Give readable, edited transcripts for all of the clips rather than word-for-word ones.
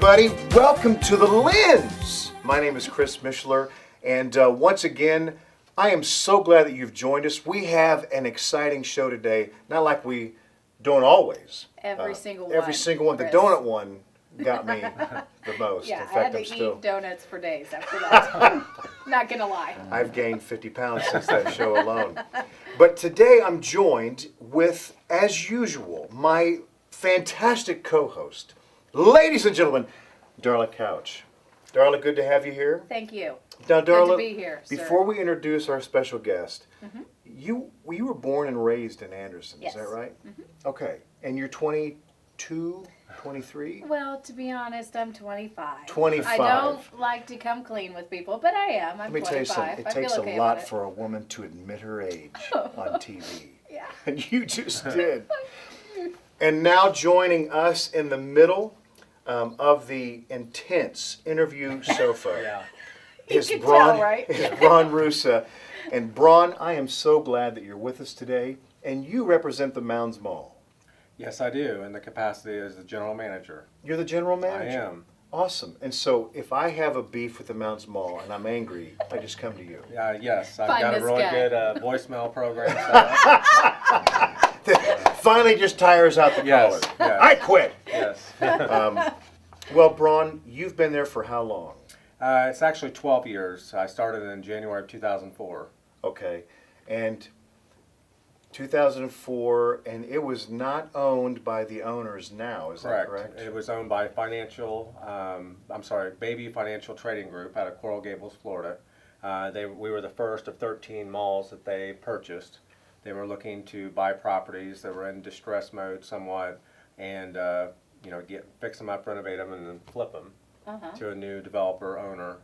everybody. Welcome to The Lens. My name is Chris Mishler, and once again, I am so glad that you've joined us. We have an exciting show today, not like we don't always. Every single one. Every single one. Chris. The donut one got me the most. Yeah, In I fact, had to I'm eat donuts for days after that. Not gonna lie. I've gained 50 pounds since that show alone. But today I'm joined with, as usual, my fantastic co-host, ladies and gentlemen, Darla Couch. Darla, good to have you here. Thank you. Now, Darla, Good to be here, sir. before we introduce our special guest, you were born and raised in Anderson, Yes. is that right? Okay, and you're 22, 23? Well, to be honest, I'm 25. 25. I don't like to come clean with people, but I am. I'm Let me 25. tell you something, it I takes feel okay a lot about it. for a woman to admit her age on TV. Yeah. And you just did. And now joining us in the middle of the intense interview sofa is can Braun, tell, right? is Braun Rusa. And Braun, I am so glad that you're with us today. And you represent the Mounds Mall. Yes, I do, in the capacity as the general manager. You're the general manager? I am. Awesome. And so if I have a beef with the Mounds Mall and I'm angry, I just come to you. Yes, I've Find got a this really guy. good voicemail program set up. Finally just tires out the Yes, collar. yes. I quit. Yes. Well, Braun, you've been there for how long? It's actually 12 years. I started in January of 2004. Okay. And 2004, and it was not owned by the owners now, is that correct? It was owned by Baby Financial Trading Group out of Coral Gables, Florida. We were the first of 13 malls that they purchased. They were looking to buy properties that were in distress mode somewhat, and fix them up, renovate them, and then flip them to a new developer owner.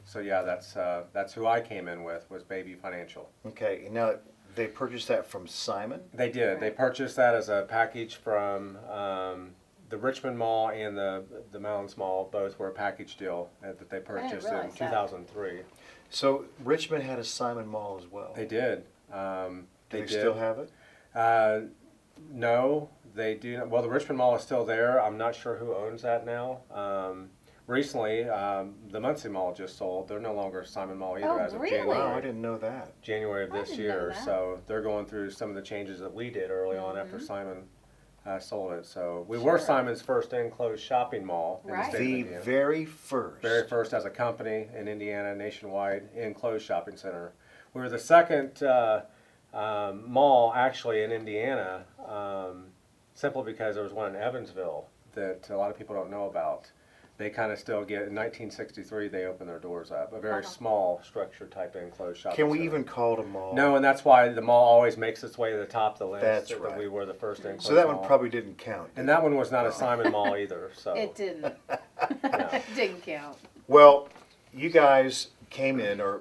So yeah, that's who I came in with, was Baby Financial. Okay. Now, they purchased that from Simon? They did. Right. They purchased that as a package from the Richmond Mall and the Mounds Mall. Both were a package deal that they purchased in realize that. 2003. So Richmond had a Simon Mall as well. They did. Do they still have it? No, they do not. Well, the Richmond Mall is still there. I'm not sure who owns that now. Recently, the Muncie Mall just sold. They're no longer Simon Mall either Oh, as of really? January. Wow, I didn't know that. January of I this didn't know year. that. So they're going through some of the changes that we did early on after Simon sold it. So we were Sure. Simon's first enclosed shopping mall in the Right. state The of Indiana. very first. Very first as a company in Indiana, nationwide enclosed shopping center. We were the second mall actually in Indiana, simply because there was one in Evansville that a lot of people don't know about. They kind of still get, in 1963 they opened their doors up, a very small structure type enclosed shopping Can we center. even call it a mall? No, and that's why the mall always makes its way to the top of the list. That's that right. We were the first enclosed So that mall. one probably didn't count. And that one was not a Simon Mall either. So It didn't. no. Didn't count. Well, you guys came in, or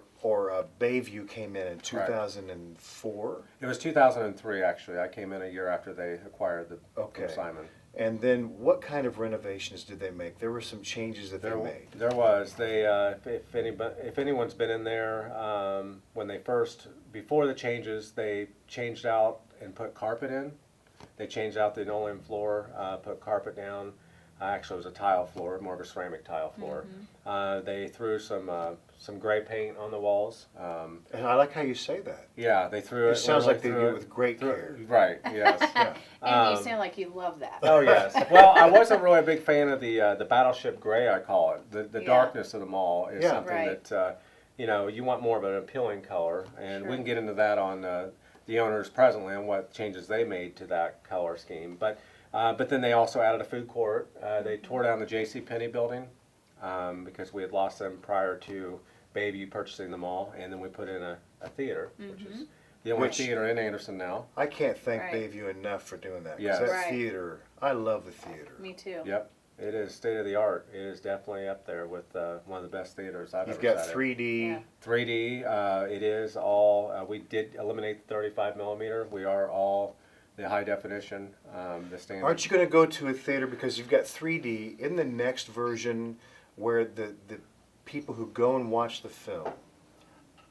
Bayview came in 2004. It was 2003 actually. I came in a year after they acquired the Okay. from Simon. And then what kind of renovations did they make? There were some changes that they made. There was. They, if anyone's been in there, when they before the changes, they changed out and put carpet in. They changed out the linoleum floor, put carpet down. Actually, it was a tile floor, more of a ceramic tile floor. They threw some gray paint on the walls. And I like how you say that. Yeah, they threw it. It sounds like they threw do it it with great care. Right. Yes. And you sound like you love that. Oh yes. Well, I wasn't really a big fan of the battleship gray. I call it the Yeah. darkness of the mall is Yeah. something Right. that you want more of an appealing color, and we Sure. can get into that on the owners presently and what changes they made to that color scheme. But then they also added a food court. They tore down the J.C. Penney building because we had lost them prior to Bayview purchasing the mall, and then we put in a theater, which is the only Which- theater in Anderson now. I can't thank Right. Bayview enough for doing that. 'Cause Yes. that Right. theater, I love the theater. Me too. Yep. It is state of the art. It is definitely up there with one of the best theaters I've You've ever got sat in. 3D. Yeah. 3D. It is all. We did eliminate the 35 millimeter. We are all the high definition, the standard. Aren't you going to go to a theater because you've got 3D in the next version where the people who go and watch the film,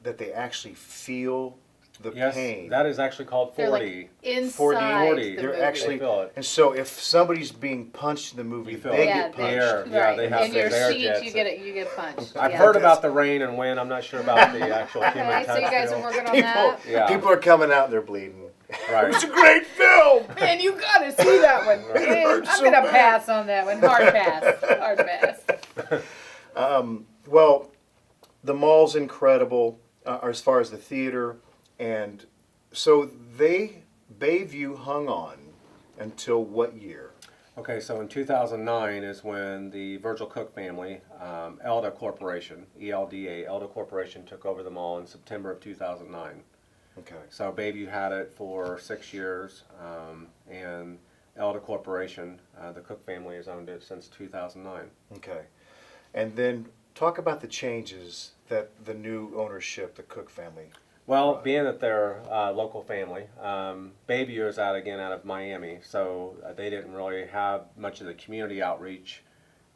that they actually feel the Yes, pain. that is actually called They're 4D. like inside 40, the They're movie. actually, They feel it. and so if somebody's being punched in the movie, You feel they it. get they- punched. Air. Yeah, right. they have In your those air seat, jets you get it. You get punched. I've Yeah. heard about the rain and wind. I'm not sure about the actual human Okay, touch. so you guys are feel. working on People, that. Yeah. people are coming out and they're bleeding. Right. It's a great film. Man, you gotta see that one. Man, I'm so gonna bad. pass on that one. Hard pass. Hard pass. Well, the mall's incredible as far as the theater, and so Bayview hung on until what year? Okay, so in 2009 is when the Virgil Cook family, Elda Corporation, ELDA, Elda Corporation took over the mall in September of 2009. Okay. So Bayview had it for 6 years, and Elda Corporation, the Cook family has owned it since 2009. Okay. And then talk about the changes that the new ownership, the Cook family. Well, being that they're a local family, Bayview is out of Miami, so they didn't really have much of the community outreach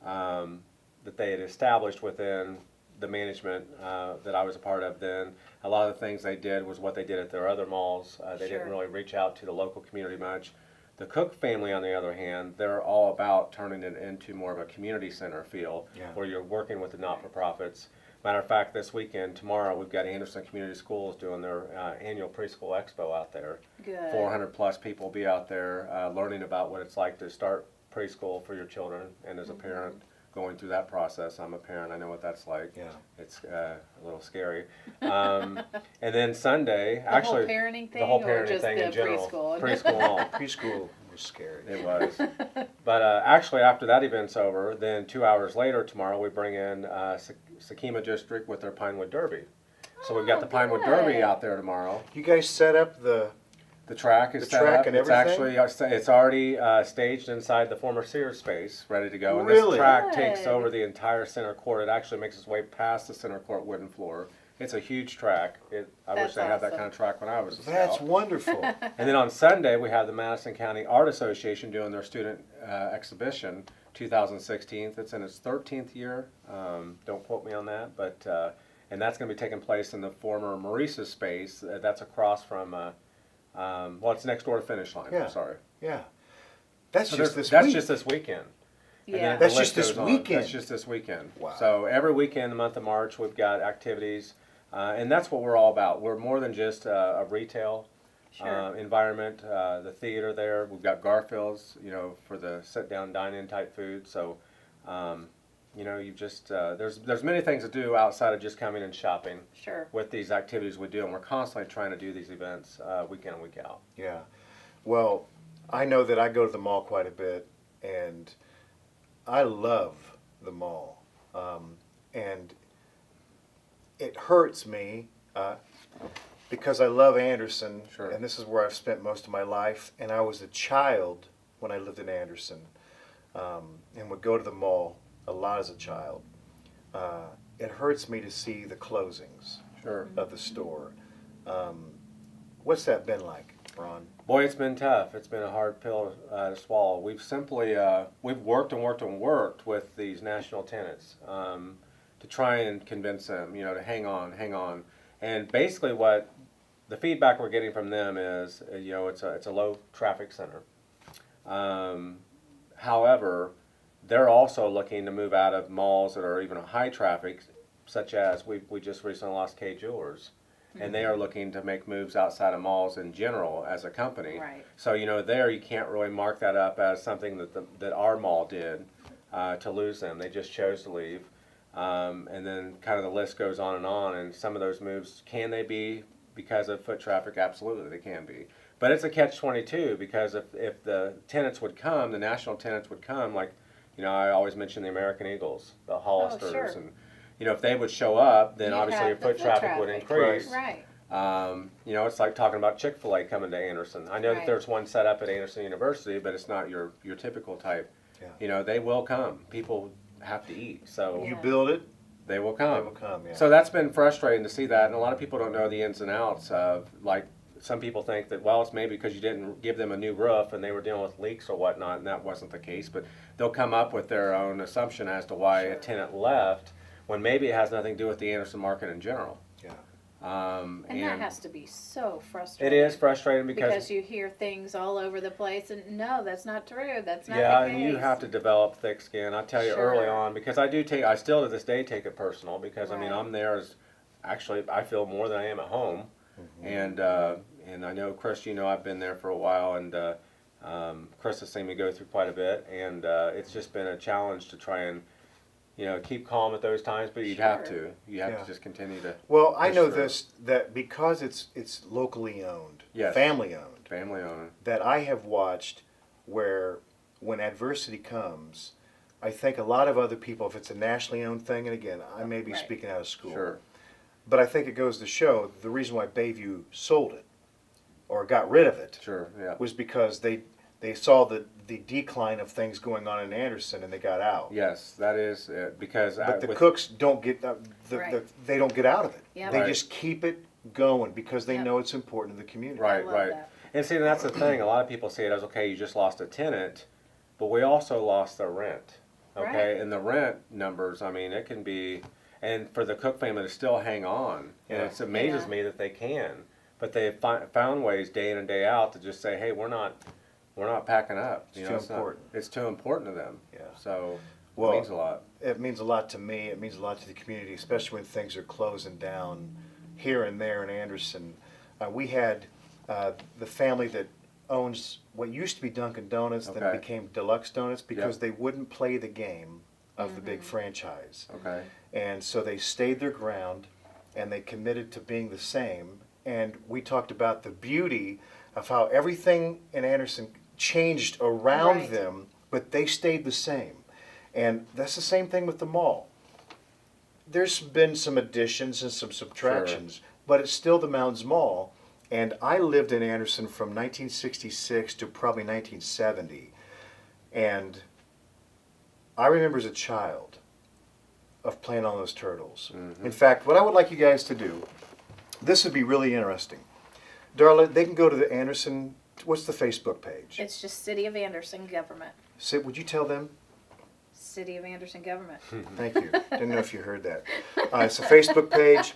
that they had established within the management that I was a part of then. A lot of the things they did was what they did at their other malls. They Sure. didn't really reach out to the local community much. The Cook family, on the other hand, they're all about turning it into more of a community center feel, Yeah. where you're working with the not-for-profits. Matter of fact, this weekend, tomorrow, we've got Anderson Community Schools doing their annual preschool expo out there. Good. 400 plus people will be out there learning about what it's like to start preschool for your children. And as a parent going through that process, I'm a parent, I know what that's like. Yeah. It's a little scary. And then Sunday, The actually, whole parenting thing, the whole or parenting just thing the in general. preschool? Preschool and all. Preschool was scary. It was. But actually, after that event's over, then 2 hours later tomorrow, we bring in Sakima District with their Pinewood Derby. So we've got the Pinewood Derby good. out there tomorrow. You guys set up the The track is The set track up. and It's everything? actually it's already staged inside the former Sears space, ready to go. And Really? this track takes Good. over the entire center court. It actually makes its way past the center court wooden floor. It's a huge track. I wish That's they had that awesome. kind of track when I was a That's scout. wonderful. And then on Sunday, we have the Madison County Art Association doing their student exhibition, 2016. It's in its 13th year. Don't quote me on that, but and that's going to be taking place in the former Maurice's space. That's across from, well, it's next door to Finish Line. Yeah. I'm sorry. Yeah. That's So just this that's week. just this weekend. And Yeah. then That's the just list this goes on. weekend. That's just this weekend. Wow. So every weekend in the month of March, we've got activities, and that's what we're all about. We're more than just a retail Sure. environment. The theater there, we've got Garfield's, for the sit-down, dine-in type food. So, you just there's many things to do outside of just coming and shopping Sure. with these activities we do, and we're constantly trying to do these events week in and week out. Yeah. Well, I know that I go to the mall quite a bit, and I love the mall. And it hurts me because I love Anderson, Sure. and this is where I've spent most of my life. And I was a child when I lived in Anderson, and would go to the mall a lot as a child. It hurts me to see the closings Sure. of the store. What's that been like, Ron? Boy, it's been tough. It's been a hard pill to swallow. We've simply we've worked and worked and worked with these national tenants to try and convince them, to hang on. And basically, what the feedback we're getting from them is, it's a low traffic center. However, they're also looking to move out of malls that are even a high traffic, such as we just recently lost K Jewelers. And they are looking to make moves outside of malls in general as a company. Right. So there you can't really mark that up as something that our mall did to lose them. They just chose to leave, and then kind of the list goes on. And some of those moves, can they be because of foot traffic? Absolutely, they can be. But it's a catch-22 because if the tenants would come, the national tenants would come, like I always mention the American Eagles, the Hollisters, sure. and if they would show up, then You'd obviously your have the foot traffic would increase. Right. It's like talking about Chick-fil-A coming to Anderson. I know that Right. there's one set up at Anderson University, but it's not your typical type. Yeah. They will come. People have to eat, so You Yeah. build it, they will they come. will come. Yeah. So that's been frustrating to see that, and a lot of people don't know the ins and outs of, like, some people think that, well, it's maybe because you didn't give them a new roof and they were dealing with leaks or whatnot, and that wasn't the case. But they'll come up with their own assumption as to why a tenant left, when maybe it has nothing to do with the Anderson market in general. Yeah. And that has to be so it frustrating. is frustrating Because you hear things all over the place, and no, that's not true. That's not yeah, the case. and you have to develop thick skin. I tell you early Sure. on, because I still to this day take it personal, because I mean Right. I'm there as actually I feel more than I am at home, and I know Chris, you know I've been there for a while, and Chris has seen me go through quite a bit, and it's just been a challenge to try and keep calm at those times, but you'd have Sure. to. You have Yeah. to just continue to Well, I push know through. this, that because it's locally owned, Yes. family owned, Family owner. that I have watched where when adversity comes, I think a lot of other people, if it's a nationally owned thing, and again, I may be Right. speaking out of school, Sure. but I think it goes to show the reason why Bayview sold it or got rid of it Sure. Yeah. was because they saw the decline of things going on in Anderson and they got out. Yes, that is it, because But the cooks don't get Right. they don't get out of it. Yep. They Right. just keep it going because they Yep. know it's important to the community. Right, love right. that. And see, that's the thing. A lot of people see it as, okay, you just lost a tenant, but we also lost the rent. Okay, Right. and the rent numbers, I mean, it can be, and for the Cook family to still hang on, and Yeah. it amazes Yeah. me that they can, but they've found ways day in and day out to just say, hey, we're not packing up. It's too not- important. it's too important to them. Yeah. So Well, it means a lot. It means a lot to me. It means a lot to the community, especially when things are closing down here and there in Anderson. We had the family that owns what used to be Dunkin' Donuts, then Okay. it became Deluxe Donuts because Yep. they wouldn't play the game of the big franchise. Okay. And so they stayed their ground and they committed to being the same. And we talked about the beauty of how everything in Anderson changed around Right. them, but they stayed the same. And that's the same thing with the mall. There's been some additions and some subtractions, but it's still the Mounds Mall. And I lived in Anderson from 1966 to probably 1970. And I remember as a child of playing on those turtles. In fact, what I would like you guys to do, this would be really interesting. Darla, they can go to the Anderson, what's the Facebook page? It's just City of Anderson government. Sid, would you tell them? City of Anderson government. Thank you. Didn't know if you heard that. It's a Facebook page.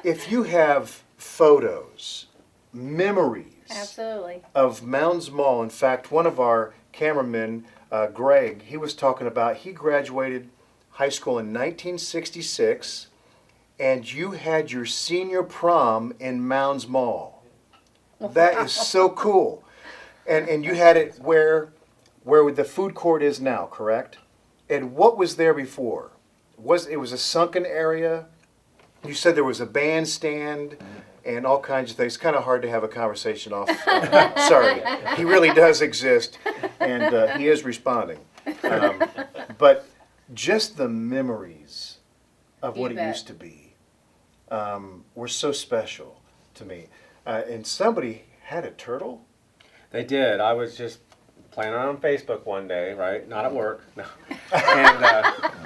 If you have photos, memories Absolutely. of Mounds Mall, in fact, one of our cameramen, Greg, he was talking about he graduated high school in 1966, and you had your senior prom in Mounds Mall. That is so cool. And you had it where the food court is now, correct? And what was there before? It was a sunken area? You said there was a bandstand and all kinds of things. It's kind of hard to have a conversation off. Sorry, he really does exist, and he is responding. But just the memories of what You it bet. used to be were so special to me. And somebody had a turtle? They did. I was just playing around on Facebook one day, right? Not at work. No. And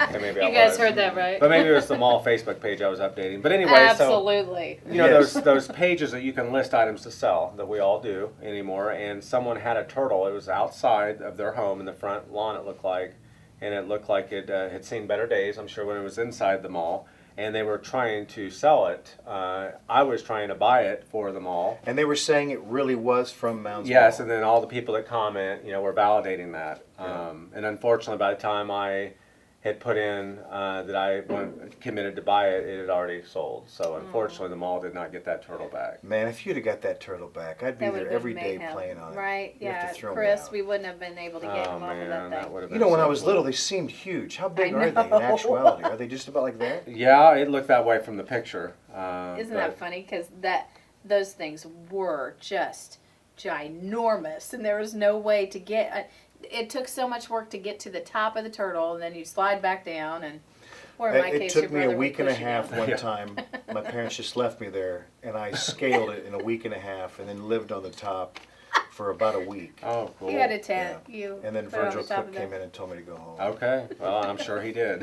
okay, maybe I You guys was. heard that, right? But maybe it was the mall Facebook page I was updating. But anyway, Absolutely. so you know Yes. those pages that you can list items to sell that we all do anymore. And someone had a turtle. It was outside of their home in the front lawn. It looked like, and it looked like it had seen better days. I'm sure when it was inside the mall. And they were trying to sell it. I was trying to buy it for the mall. And they were saying it really was from Mounds Yes, Mall. and then all the people that comment, were validating that. Yeah. And unfortunately, by the time I had put in that I committed to buy it, it had already sold. So unfortunately, the mall did not get that turtle back. Man, if you'd have got that turtle back, I'd be That there would've every been day mayhem. playing on it. Right, You have to yeah. throw me Chris, out. we wouldn't have been able to get Oh him off of man, that that thing. would have been. You know, when so I was cool. little, they seemed huge. How big I are they in know. actuality? Are they just about like that? Yeah, it looked that way from the picture. Isn't that funny? Because those things were just ginormous, and there was no way to get. It took so much work to get to the top of the turtle, and then you slide back down. And, or in my It case, took your me a brother would week and a push you half down. one Yeah. time. My parents just left me there, and I scaled it in a week and a half, and then lived on the top for about a week. Oh, cool. You had a tent. You And then put it on Virgil the top Cook of came the- in and told me to go home. Okay, well, I'm sure he did.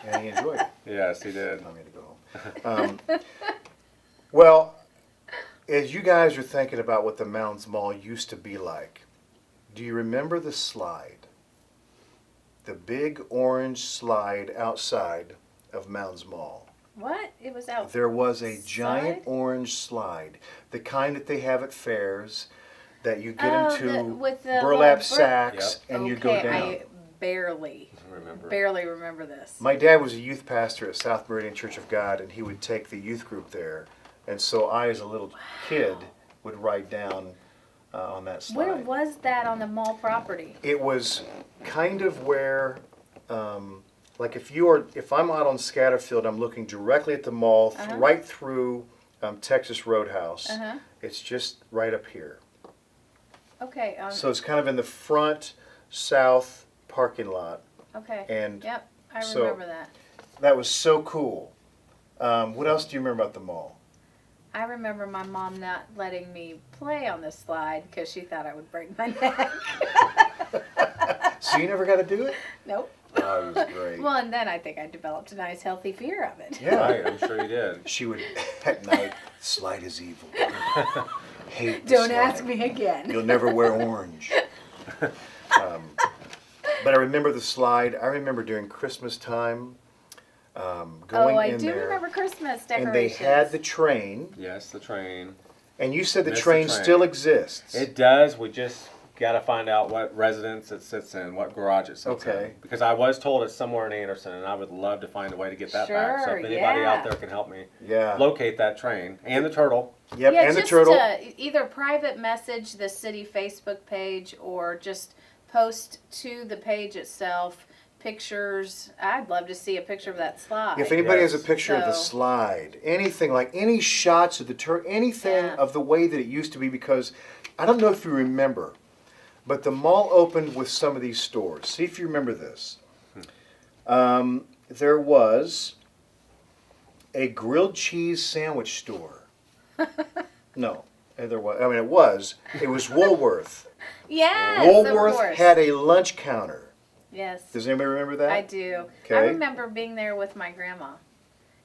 And he enjoyed it. Yes, he did. Told me to go home. Well, as you guys are thinking about what the Mounds Mall used to be like, do you remember the slide? The big orange slide outside of Mounds Mall. What? It was out. There was a giant Slide? orange slide, the kind that they have at fairs, that you get Oh, into with the burlap little sacks and you go Okay, down. I barely remember this. My dad was a youth pastor at South Meridian Church of God, and he would take the youth group there. And so I, as a little kid, would ride down on that slide. Where was that on the mall property? It was kind of where, like if I'm out on Scatterfield, I'm looking directly at the mall, right through Texas Roadhouse. It's just right up here. Okay. So it's kind of in the front south parking lot. Okay. And yep, I so- remember that. That was so cool. What else do you remember about the mall? I remember my mom not letting me play on the slide because she thought I would break my neck. So you never got to do it? Nope. Oh, it was great. Well, and then I think I developed a nice, healthy fear of it. Yeah. Right, I'm sure you did. She would, at night, slide is evil. Hate the Don't slide. ask me again. You'll never wear orange. But I remember the slide. I remember during Christmas time going I in do there. remember Christmas decorations. And they had the train. Yes, the train. And you said the Missed the train train. still exists. It does. We just got to find out what residence it sits in, what garage it sits Okay. in. Because I was told it's somewhere in Anderson, and I would love to find a way to get that back. So Sure, if anybody yeah. out there can help me Yeah. locate that train and the turtle. Yep, yeah, and the just turtle. either private message the city Facebook page or just post to the page itself pictures. I'd love to see a picture of that slide. If anybody has a Yes. picture of the So- slide, anything like any shots of the anything Yeah. of the way that it used to be, because I don't know if you remember, but the mall opened with some of these stores. See if you remember this. There was a grilled cheese sandwich store. No, there was. I mean, it was. It was Woolworth. Yes, of Woolworth course. had a lunch counter. Yes, Does anybody remember that? I do. I Okay. remember being there with my grandma,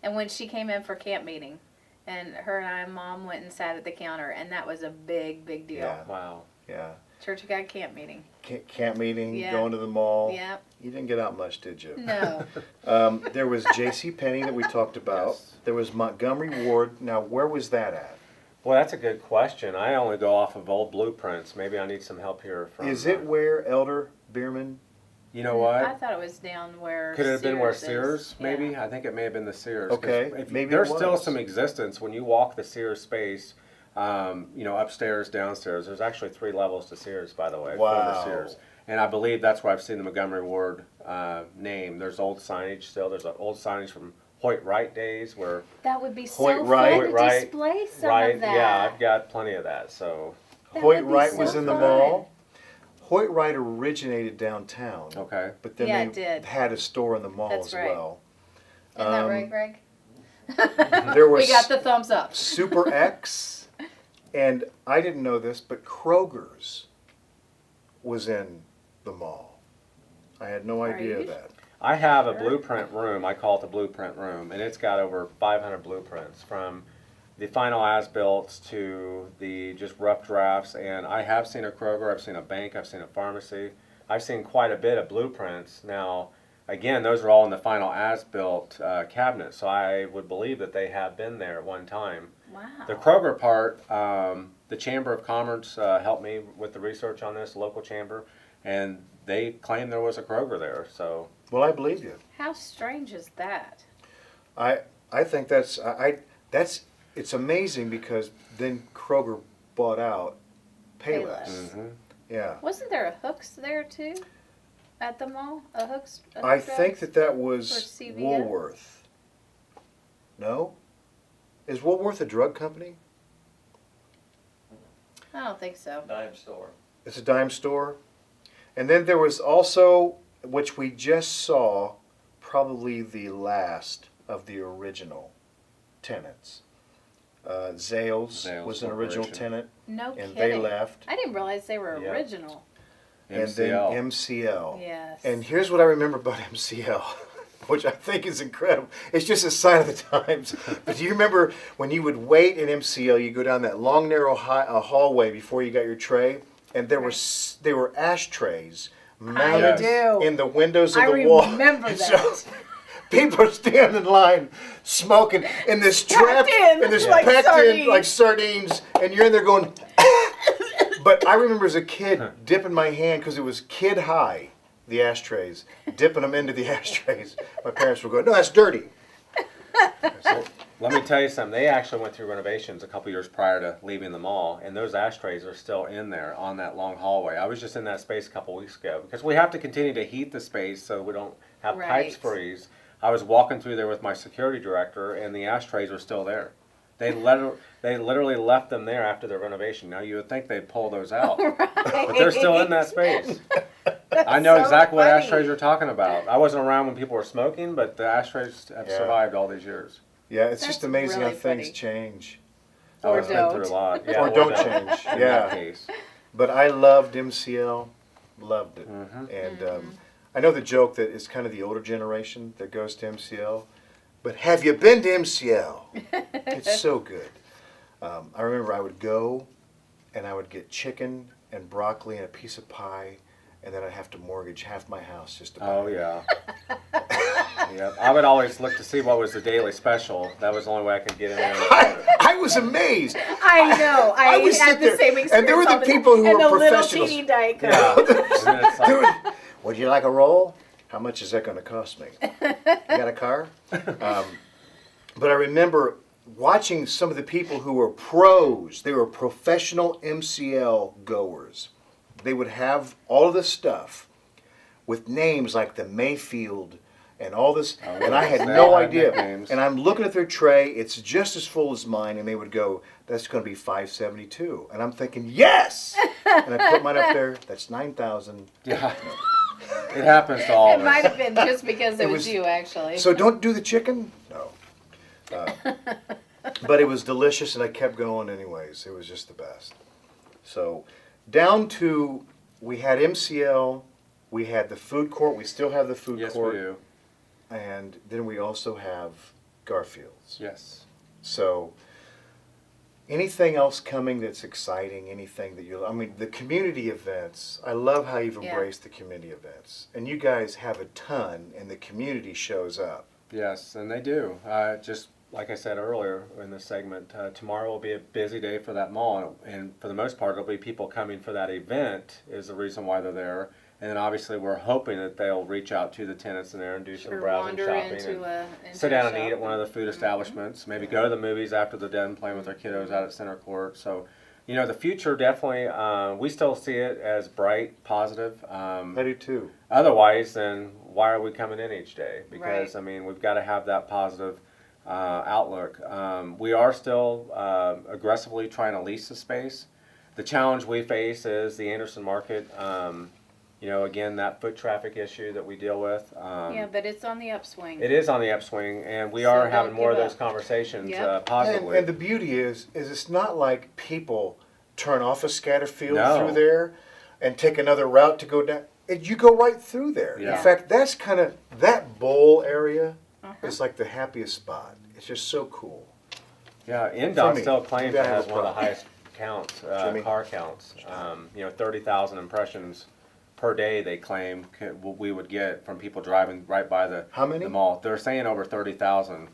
and when she came in for camp meeting, and her and I, Mom, went and sat at the counter, and that was a big, big deal. Yeah. Wow. Yeah. Church of God camp meeting. Camp meeting, Yeah. going to the mall. Yep. You didn't get out much, did you? No. There was J.C. Penney that we talked about. Yes. There was Montgomery Ward. Now, where was that at? Well, that's a good question. I only go off of old blueprints. Maybe I need some help here from. Is it where Elder Bierman? You know what? I thought it was down where. Could it have been where is. Sears, maybe? Yeah. I think it may have been the Sears. 'cause Okay, if- maybe it There's still was. some existence when you walk the Sears space, upstairs, downstairs. There's actually 3 levels to Sears, by the way. Wow. Former Sears. And I believe that's where I've seen the Montgomery Ward name. There's old signage still. There's old signage from Hoyt Wright days where. That would be so Hoyt fun Wright. to Hoyt Wright, display some right, of that. yeah, I've got plenty of that. So, That Hoyt would be Wright so was in the fun. mall. Hoyt Wright originated downtown. okay. But then Yeah, they it did. had a store in the mall That's as right. well. Isn't that right, Greg? There was We got the thumbs up. Super X, and I didn't know this, but Kroger's was in the mall. I had no Are idea you of that. I have a Sure. blueprint room. I call it the blueprint room, and it's got over 500 blueprints from the final as-built to the just rough drafts. And I have seen a Kroger, I've seen a bank, I've seen a pharmacy. I've seen quite a bit of blueprints. Now, again, those are all in the final as-built cabinet, so I would believe that they have been there at one time. Wow. The Kroger part, the Chamber of Commerce helped me with the research on this, local chamber, and they claimed there was a Kroger there. So Well, I believe you. How strange is that? I think that's it's amazing because then Kroger bought out Payless. Payless. Yeah. Wasn't there a Hooks there too? At the mall? A Hooks? a I Hooks think Drugs? that Or was CVS? Woolworth. No? Is Woolworth a drug company? I don't think so. Dime store. It's a dime store. And then there was also, which we just saw, probably the last of the original tenants. Zales Zales was an original Corporation. tenant, No and kidding. they left. I didn't realize they were Yeah. original. And then MCL. MCL. Yes. And here's what I remember about MCL, which I think is incredible. It's just a sign of the times. But do you remember when you would wait in MCL, you go down that long, narrow hallway before you got your tray, and there were ashtrays mounted Yes. do. in the windows of I the wall. remember And that. People are standing in line, smoking in this Packed trap, in, in this like packed in sardines. like sardines, and you're in there going. But I remember as a kid dipping my hand because it was kid high, the ashtrays, dipping them into the ashtrays. My parents would go, "No, that's dirty." So, let me tell you something. They actually went through renovations a couple years prior to leaving the mall, and those ashtrays are still in there on that long hallway. I was just in that space a couple weeks ago because we have to continue to heat the space so we don't have pipes Right. freeze. I was walking through there with my security director, and the ashtrays were still there. They literally left them there after the renovation. Now you would think they'd pull those out, but they're still in that space. I know so exactly what funny. ashtrays you're talking about. I wasn't around when people were smoking, but the ashtrays have Yeah. survived all these years. Yeah, it's That's just amazing really how things funny. change. Oh, Or it's been through a don't. lot. Yeah, Or don't change. In Yeah. that case. But I loved MCL, loved it. Mhm. And I know the joke that it's kind of the older generation that goes to MCL, but have you been to MCL? It's so good. I remember I would go and I would get chicken and broccoli and a piece of pie, and then I'd have to mortgage half my house just to buy Oh it. yeah. Yeah. I would always look to see what was the daily special. That was the only way I could get in there. I was amazed. I know. I would sit had the there, same experience. and there were the all time. people who and were the little professionals. teeny Diet Coke. Yeah. And then it's like, Dude, would you like a roll? How much is that going to cost me? You got a car? But I remember watching some of the people who were pros. They were professional MCL goers. They would have all of this stuff with names like the Mayfield and all this, Oh, and I yes, had they no all had idea. nicknames. And I'm looking at their tray; it's just as full as mine, and they would go, "That's going to be $572," and I'm thinking, "Yes!" And I put mine up there. That's 9,000. yeah. It happens to all It of might us. have been just because it It was was- you, actually. So don't do the chicken? No. But it was delicious, and I kept going anyways. It was just the best. So down to, we had MCL, we had the food court, we still have the food Yes, court, we do. and then we also have Garfield's. Yes. So anything else coming that's exciting, anything that you, I mean, the community events, I love how you've Yeah. embraced the community events. And you guys have a ton, and the community shows up. Yes, and they do. Just like I said earlier in this segment, tomorrow will be a busy day for that mall, and for the most part, it'll be people coming for that event is the reason why they're there. And then obviously, we're hoping that they'll reach out to the tenants in there and do some Sure, browsing, wander shopping, into and into sit down and shop eat at one of the food establishments. Maybe go to the movies after they're done playing with their kiddos out at Center Court. So, you know, the future definitely. We still see it as bright, positive. I do too. Otherwise, then why are we coming in each day? Because Right. I mean, we've got to have that positive outlook. We are still aggressively trying to lease the space. The challenge we face is the Anderson Market. You know, again, that foot traffic issue that we deal with. Yeah, but it's on the upswing. It is on the upswing, and we So are don't having more of give those up. conversations Yep. positively. And the beauty is it's not like people turn off a scatter field No. through there and take another route to go down. You go right through there. Yeah. In fact, that's kind of, that bowl area Uh-huh. is like the happiest spot. It's just so cool. Yeah, For NDOT me, still claims maybe I it have has a one of the problem. highest counts, Jimmy? car counts. You know, 30,000 impressions per day they claim we would get from people driving right by the, How many? the mall. They're saying over 30,000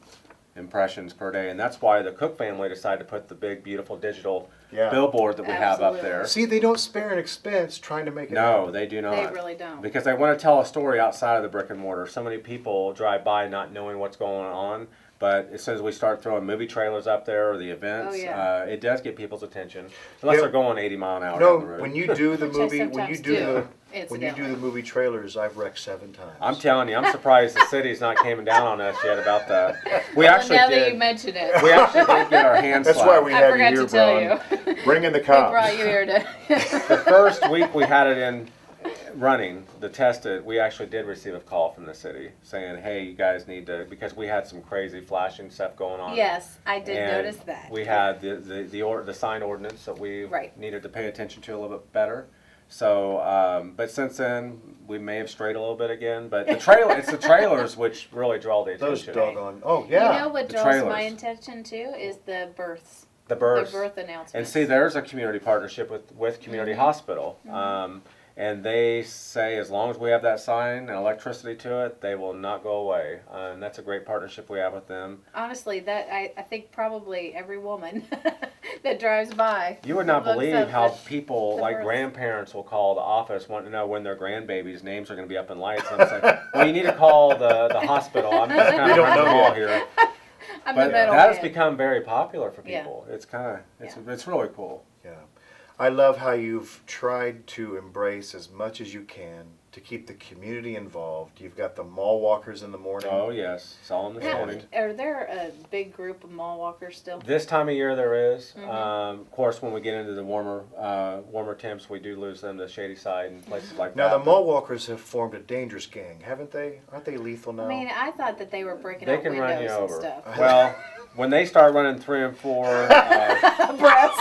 impressions per day, and that's why the Cook family decided to put the big, beautiful digital Yeah. billboard that we have up Absolutely. there. See, they don't spare an expense trying to make it No, happen. they do not. They really don't. Because they want to tell a story outside of the brick and mortar. So many people drive by not knowing what's going on, but as soon as we start throwing movie trailers up there or the events, Oh, yeah. it does get people's attention. Unless Yeah. they're going 80 mile an hour No, down the road. when you do the Which I movie, when you sometimes do do, the incidentally. movie trailers, I've wrecked 7 times. I'm telling you, I'm surprised the city's not came down on us yet about that. We Well, actually now that you did. mention it, We actually did get our hands That's slapped. why we I have forgot you to here, tell Braun. you. Bring in the We cops. brought you here to. The first week we had it in running, the test it, we actually did receive a call from the city saying, hey, you guys need to, because we had some crazy flashing stuff going on. Yes, I did And notice that. we had the sign ordinance that we Right. needed to pay attention to a little bit better. So, but since then, we may have strayed a little bit again. But it's the trailers which really draw the Those attention. doggone. Oh, yeah. You know what The draws my trailers. attention too is the births. The births. The birth announcements. And see, there's a community partnership with Community Mm-hmm. Hospital. And they say as long as we have that sign and electricity to it, they will not go away. And that's a great partnership we have with them. Honestly, that I think probably every woman that drives by. You would not looks believe up how the- people, the like births. grandparents, will call the office wanting to know when their grandbabies' names are going to be up in lights. And say, well, you need to call the hospital. I'm just kind We of don't running know the ball yet. here. I'm But the that middleman. has become very popular for Yeah. people. It's kind of, Yeah. it's really cool. Yeah. I love how you've tried to embrace as much as you can to keep the community involved. You've got the mall walkers in the morning. Oh, yes. It's all in the Now, morning. are there a big group of mall walkers still? This time of year there is. Mhm. Of course, when we get into the warmer temps, we do lose them to Shady Side and places like Now that. the mall walkers have formed a dangerous gang, haven't they? Aren't they lethal now? I mean, I thought that they were breaking They out can windows run you and over. stuff. Well, when they start running 3 and 4, Breast.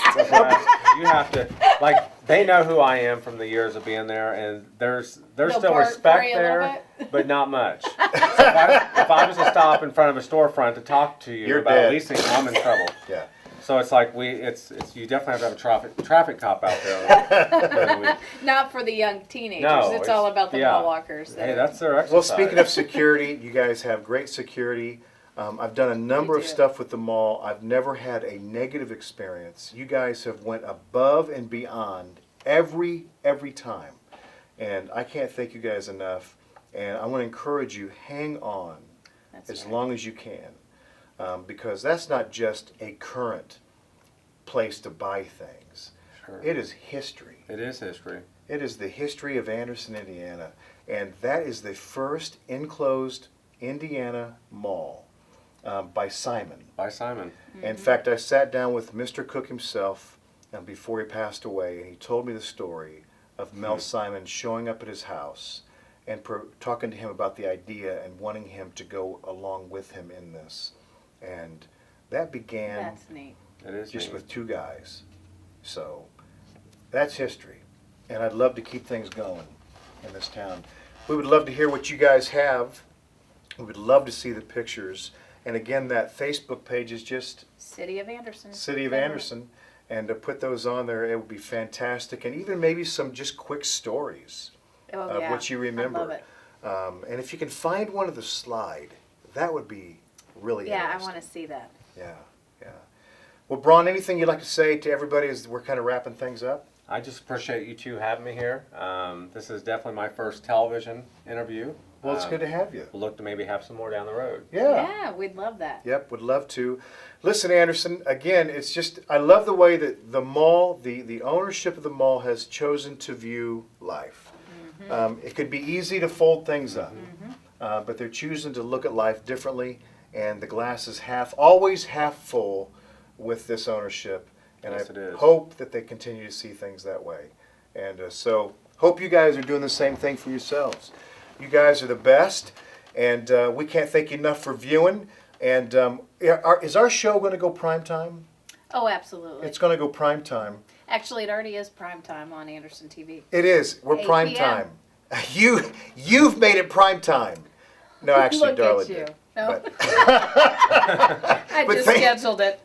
you have to, like, they know who I am from the years of being there, and there's They'll still bark for respect you a little there, bit. but not much. So if I was to stop in front of a storefront to talk to you You're about dead. leasing, I'm in trouble. Yeah. So it's like it's you definitely have to have a traffic cop out there during the week. Not for the young teenagers. No, it's all about the yeah. mall walkers. Hey, that's their exercise. Well, speaking of security, you guys have great security. I've done a number We of do. stuff with the mall. I've never had a negative experience. You guys have went above and beyond every time, and I can't thank you guys enough. And I want to encourage you, hang on That's as right. long as you can, because that's not just a current place to buy things. Sure. It is history. It is history. It is the history of Anderson, Indiana, and that is the first enclosed Indiana mall by Simon. By Simon. In fact, I sat down with Mr. Cook himself before he passed away, and he told me the story of Mel Simon showing up at his house and talking to him about the idea and wanting him to go along with him in this. And that began That's neat. It is just neat. with 2 guys. So that's history. And I'd love to keep things going in this town. We would love to hear what you guys have. We would love to see the pictures. And again, that Facebook page is just City of Anderson. City of Family. Anderson. And to put those on there, it would be fantastic. And even maybe some just quick stories Oh, of yeah. what you remember. I love it. And if you can find one of the slide, that would be really Yeah, I interesting. want to see that. Yeah, yeah. Well, Braun, anything you'd like to say to everybody as we're kind of wrapping things up? I just appreciate you two having me here. This is definitely my first television interview. Well, it's good to have you. We'll look to maybe have some more down the road. Yeah, we'd love that. Yep, would love to. Listen, Anderson, again, it's just, I love the way that the mall, the ownership of the mall has chosen to view life. It could be easy to fold things up, but they're choosing to look at life differently, and the glass is always half full with this ownership. And Yes, I it is. hope that they continue to see things that way. And so, hope you guys are doing the same thing for yourselves. You guys are the best, and we can't thank you enough for viewing. And is our show going to go prime time? Oh, absolutely. It's going to go prime time. Actually, it already is prime time on Anderson TV. It is. We're 8 prime p.m. time. You've made it prime time. No, actually, Look Darla at you. did. No, But I but just thank- scheduled it.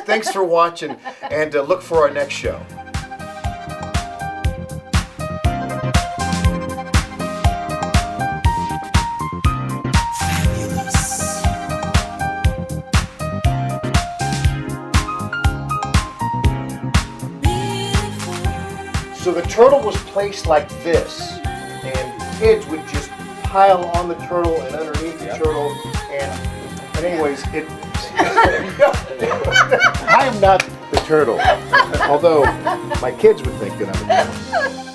thanks for watching, and look for our next show. So the turtle was placed like this, and kids would just pile on the turtle and underneath the Yep. turtle, and anyways, I am not the turtle, although my kids would think that I'm the turtle.